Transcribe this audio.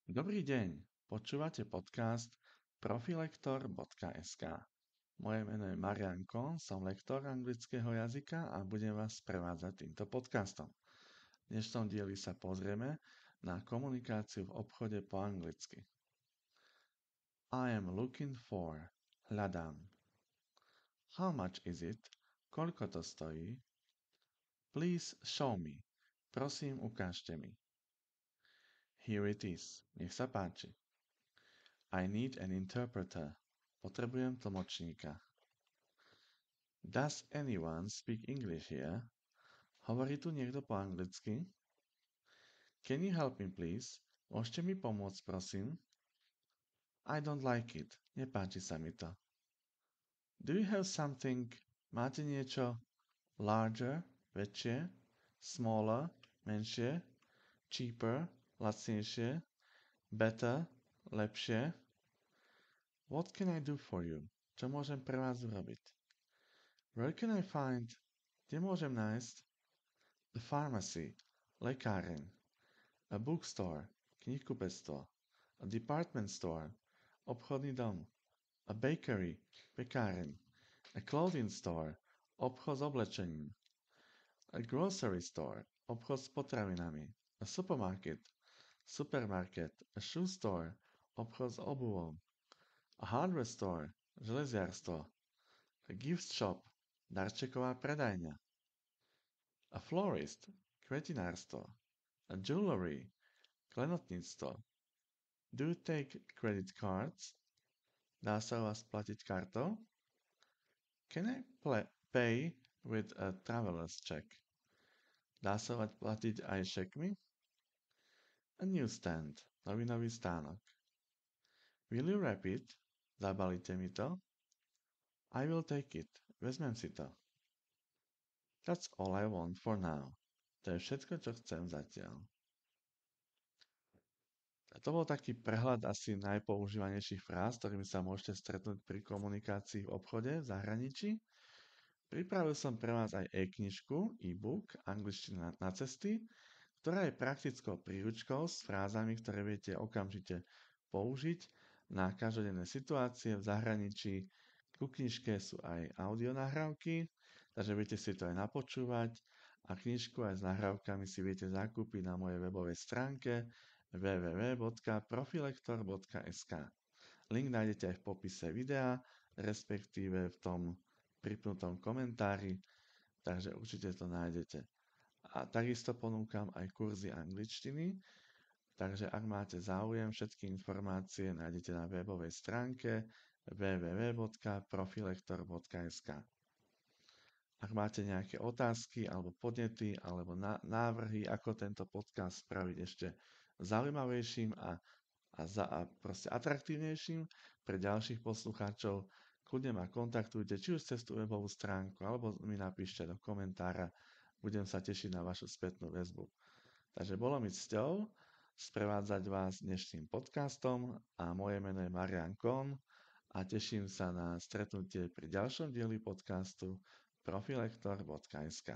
Dobrý deň, počúvate podcast profilektor.sk. Moje meno je Marian Kohn, som lektor anglického jazyka a budem vás sprevádzať týmto podcastom. V dnešnom dieli sa pozrieme na komunikáciu v obchode po anglicky. I am looking for, hľadám. How much is it? Koľko to stojí? Please show me. Prosím, ukážte mi. Here it is. Nech sa páči. I need an interpreter. Potrebujem tlmočníka. Does anyone speak English here? Hovorí tu niekto po anglicky? Can you help me, please? Môžete mi pomôcť, prosím? I don't like it. Nepáči sa mi to. Do you have something? Máte niečo? Larger? Väčšie? Smaller? Menšie? Cheaper? Lacnejšie? Better? Lepšie? What can I do for you? Čo môžem pre vás urobiť? Where can I find? Kde môžem nájsť? A pharmacy, lekáreň. A bookstore, knihkupectvo. A department store, obchodný dom. A bakery, pekáreň. A clothing store, obchod s oblečením. A grocery store, obchod s potravinami. A supermarket, supermarket. A shoe store, obchod s obuvom. A hardware store, železiarstvo. A gift shop, darčeková predajňa. A florist, kvetinárstvo. A jewelry, klenotníctvo. Do you take credit cards? Dá sa u vás platiť kartou? Can I pay with a traveler's check? Dá sa u vás platiť aj šekmi? A newsstand, novinový stánok. Will you wrap it? Zabalíte mi to? I will take it. Vezmem si to. That's all I want for now. To je všetko, čo chcem zatiaľ. A to bol taký prehľad asi najpoužívanejších fráz, ktorými sa môžete stretnúť pri komunikácii v obchode v zahraničí. Pripravil som pre vás aj e-knižku, e-book Angličtina na cesty, ktorá je praktickou príručkou s frázami, ktoré viete okamžite použiť na každodenné situácie v zahraničí. Ku knižke sú aj audionahrávky, takže viete si to aj napočúvať a knižku aj s nahrávkami si viete zakúpiť na mojej webovej stránke www.profilektor.sk. Link nájdete aj v popise videa, respektíve v tom pripnutom komentári, takže určite to nájdete. A takisto ponúkam aj kurzy angličtiny, takže ak máte záujem, všetky informácie nájdete na webovej stránke www.profilektor.sk. Ak máte nejaké otázky alebo podnety alebo návrhy, ako tento podcast spraviť ešte zaujímavejším a proste atraktívnejším pre ďalších poslucháčov, kľudne ma kontaktujte, či už cez tú webovú stránku, alebo mi napíšte do komentára, budem sa tešiť na vašu spätnú väzbu. Takže bolo mi cťou sprevádzať vás dnešným podcastom a moje meno je Marian Kohn a teším sa na stretnutie pri ďalšom dieli podcastu profilektor.sk.